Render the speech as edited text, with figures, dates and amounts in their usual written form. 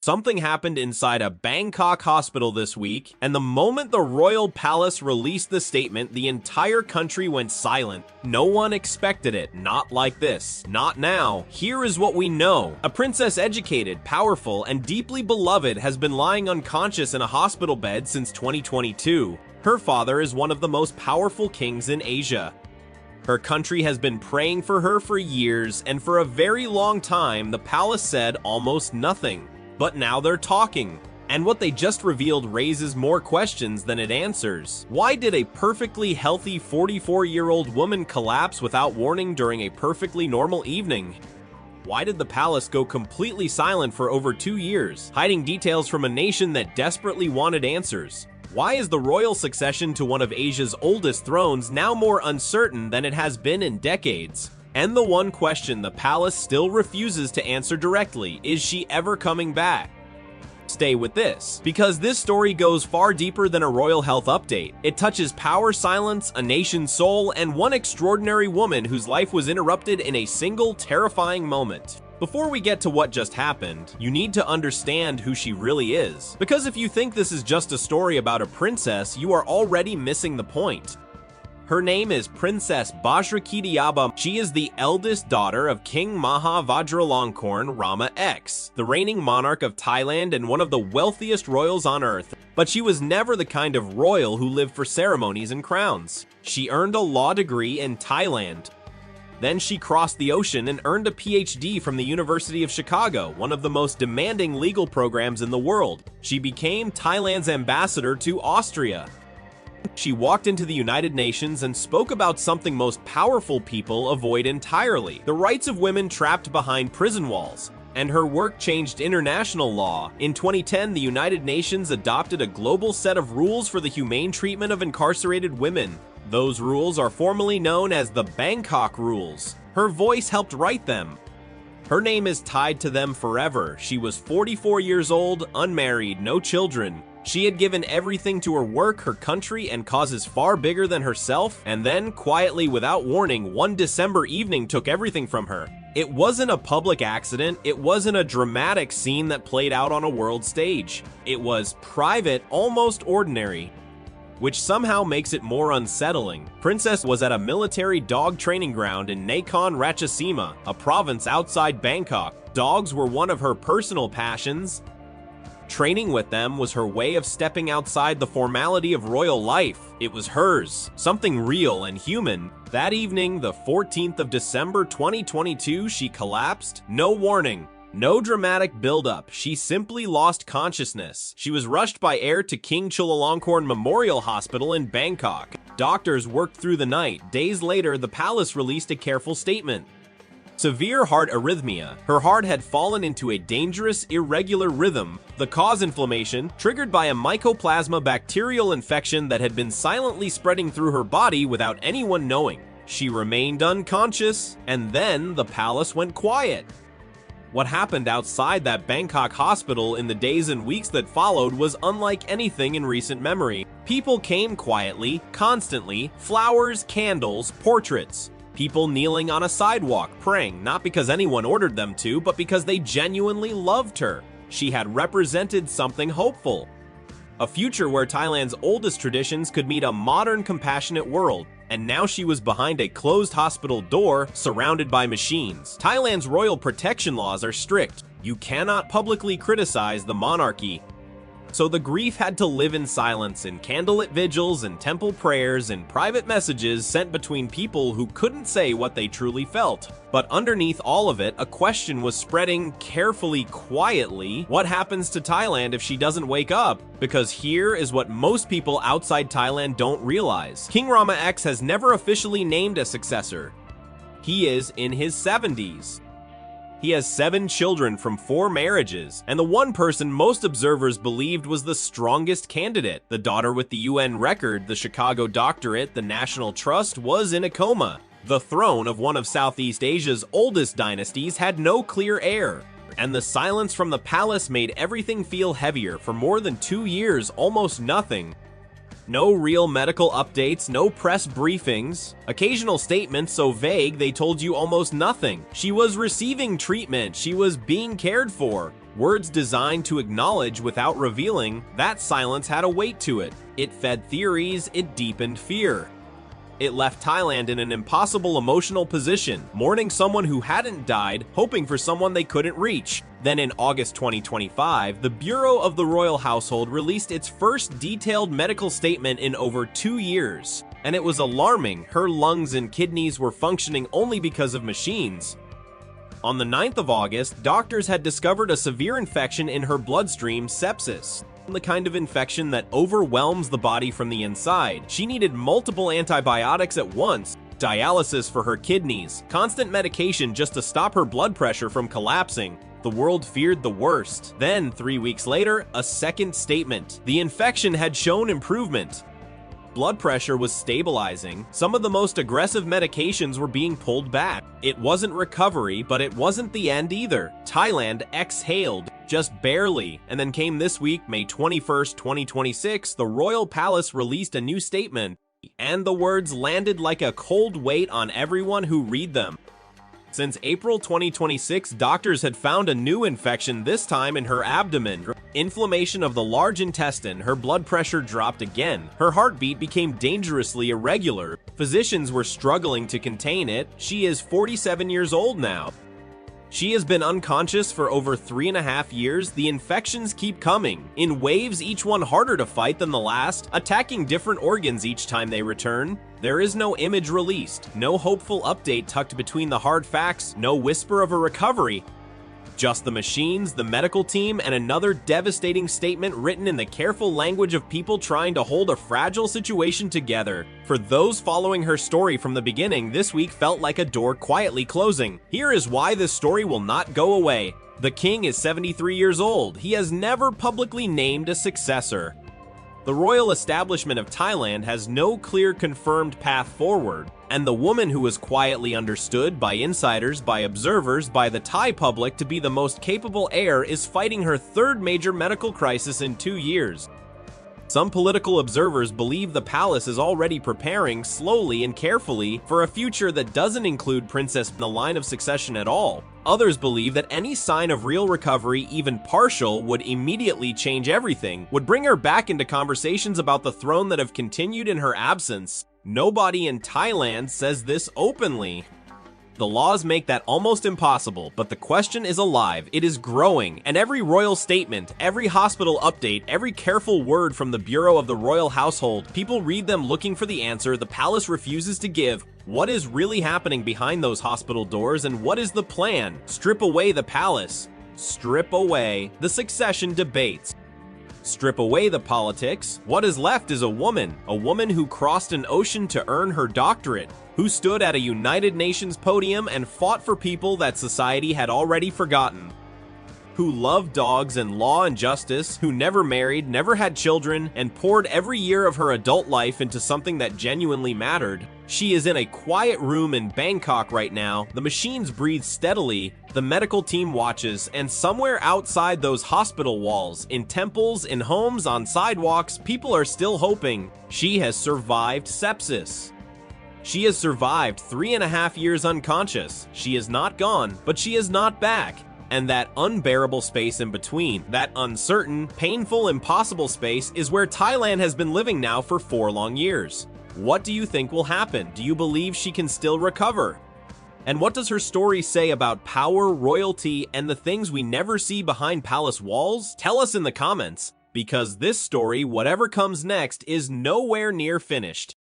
Something happened inside a Bangkok hospital this week, and the moment the royal palace released the statement, the entire country went silent. No one expected it, not like this, not now. Here is what we know. A princess educated, powerful, and deeply beloved has been lying unconscious in a hospital bed since 2022. Her father is one of the most powerful kings in Asia. Her country has been praying for her for years, and for a very long time, the palace said almost nothing. But now they're talking, and what they just revealed raises more questions than it answers. Why did a perfectly healthy 44-year-old woman collapse without warning during a perfectly normal evening? Why did the palace go completely silent for over 2 years, hiding details from a nation that desperately wanted answers? Why is the royal succession to one of Asia's oldest thrones now more uncertain than it has been in decades? And the one question the palace still refuses to answer directly, is she ever coming back? Stay with this, because this story goes far deeper than a royal health update. It touches power silence, a nation's soul, and one extraordinary woman whose life was interrupted in a single terrifying moment. Before we get to what just happened, you need to understand who she really is. Because if you think this is just a story about a princess, you are already missing the point. Her name is Princess Bajrakitiyabha. She is the eldest daughter of King Maha Vajiralongkorn Rama X, the reigning monarch of Thailand and one of the wealthiest royals on earth. But she was never the kind of royal who lived for ceremonies and crowns. She earned a law degree in Thailand. Then she crossed the ocean and earned a PhD from the University of Chicago, one of the most demanding legal programs in the world. She became Thailand's ambassador to Austria. She walked into the United Nations and spoke about something most powerful people avoid entirely: the rights of women trapped behind prison walls. And her work changed international law. In 2010, the United Nations adopted a global set of rules for the humane treatment of incarcerated women. Those rules are formally known as the Bangkok Rules. Her voice helped write them. Her name is tied to them forever. She was 44 years old, unmarried, no children. She had given everything to her work, her country, and causes far bigger than herself, and then, quietly, without warning, one December evening took everything from her. It wasn't a public accident, it wasn't a dramatic scene that played out on a world stage. It was private, almost ordinary, which somehow makes it more unsettling. Princess was at a military dog training ground in Nakhon Ratchasima, a province outside Bangkok. Dogs were one of her personal passions. Training with them was her way of stepping outside the formality of royal life. It was hers, something real and human. That evening, the 14th of December 2022, she collapsed. No warning, no dramatic build-up. She simply lost consciousness. She was rushed by air to King Chulalongkorn Memorial Hospital in Bangkok. Doctors worked through the night. Days later, the palace released a careful statement. Severe heart arrhythmia. Her heart had fallen into a dangerous, irregular rhythm. The cause: inflammation, triggered by a mycoplasma bacterial infection that had been silently spreading through her body without anyone knowing. She remained unconscious, and then the palace went quiet. What happened outside that Bangkok hospital in the days and weeks that followed was unlike anything in recent memory. People came quietly, constantly, flowers, candles, portraits. People kneeling on a sidewalk, praying, not because anyone ordered them to, but because they genuinely loved her. She had represented something hopeful. A future where Thailand's oldest traditions could meet a modern, compassionate world. And now she was behind a closed hospital door, surrounded by machines. Thailand's royal protection laws are strict. You cannot publicly criticize the monarchy. So the grief had to live in silence, in candlelit vigils and temple prayers and private messages sent between people who couldn't say what they truly felt. But underneath all of it, a question was spreading carefully, quietly. What happens to Thailand if she doesn't wake up? Because here is what most people outside Thailand don't realize. King Rama X has never officially named a successor. He is in his 70s. He has 7 children from 4 marriages, and the one person most observers believed was the strongest candidate, the daughter with the UN record, the Chicago doctorate, the National Trust, was in a coma. The throne of one of Southeast Asia's oldest dynasties had no clear heir, and the silence from the palace made everything feel heavier. For more than 2 years, almost nothing. No real medical updates, no press briefings, occasional statements so vague they told you almost nothing. She was receiving treatment, she was being cared for. Words designed to acknowledge without revealing, that silence had a weight to it. It fed theories, it deepened fear. It left Thailand in an impossible emotional position, mourning someone who hadn't died, hoping for someone they couldn't reach. Then in August 2025, the Bureau of the Royal Household released its first detailed medical statement in over 2 years. And it was alarming. Her lungs and kidneys were functioning only because of machines. On the 9th of August, doctors had discovered a severe infection in her bloodstream, sepsis. The kind of infection that overwhelms the body from the inside. She needed multiple antibiotics at once, dialysis for her kidneys, constant medication just to stop her blood pressure from collapsing. The world feared the worst. Then, 3 weeks later, a second statement. The infection had shown improvement. Blood pressure was stabilizing. Some of the most aggressive medications were being pulled back. It wasn't recovery, but it wasn't the end either. Thailand exhaled, just barely. And then came this week, May 21st, 2026, the Royal Palace released a new statement, and the words landed like a cold weight on everyone who read them. Since April 2026, doctors had found a new infection, this time in her abdomen. Inflammation of the large intestine, her blood pressure dropped again. Her heartbeat became dangerously irregular. Physicians were struggling to contain it. She is 47 years old now. She has been unconscious for over 3.5 years. The infections keep coming, in waves, each one harder to fight than the last, attacking different organs each time they return. There is no image released, no hopeful update tucked between the hard facts, no whisper of a recovery. Just the machines, the medical team, and another devastating statement written in the careful language of people trying to hold a fragile situation together. For those following her story from the beginning, this week felt like a door quietly closing. Here is why this story will not go away. The king is 73 years old. He has never publicly named a successor. The royal establishment of Thailand has no clear confirmed path forward, and the woman who was quietly understood by insiders, by observers, by the Thai public to be the most capable heir is fighting her third major medical crisis in 2 years. Some political observers believe the palace is already preparing, slowly and carefully, for a future that doesn't include Princess in the line of succession at all. Others believe that any sign of real recovery, even partial, would immediately change everything, would bring her back into conversations about the throne that have continued in her absence. Nobody in Thailand says this openly. The laws make that almost impossible, but the question is alive, it is growing, and every royal statement, every hospital update, every careful word from the Bureau of the Royal Household, people read them looking for the answer the palace refuses to give. What is really happening behind those hospital doors, and what is the plan? Strip away the palace. Strip away the succession debates. Strip away the politics. What is left is a woman who crossed an ocean to earn her doctorate, who stood at a United Nations podium and fought for people that society had already forgotten, who loved dogs and law and justice, who never married, never had children, and poured every year of her adult life into something that genuinely mattered. She is in a quiet room in Bangkok right now. The machines breathe steadily, the medical team watches, and somewhere outside those hospital walls, in temples, in homes, on sidewalks, people are still hoping. She has survived sepsis. She has survived 3.5 years unconscious. She is not gone, but she is not back. And that unbearable space in between, that uncertain, painful, impossible space is where Thailand has been living now for 4 long years. What do you think will happen? Do you believe she can still recover? And what does her story say about power, royalty, and the things we never see behind palace walls? Tell us in the comments, because this story, whatever comes next, is nowhere near finished.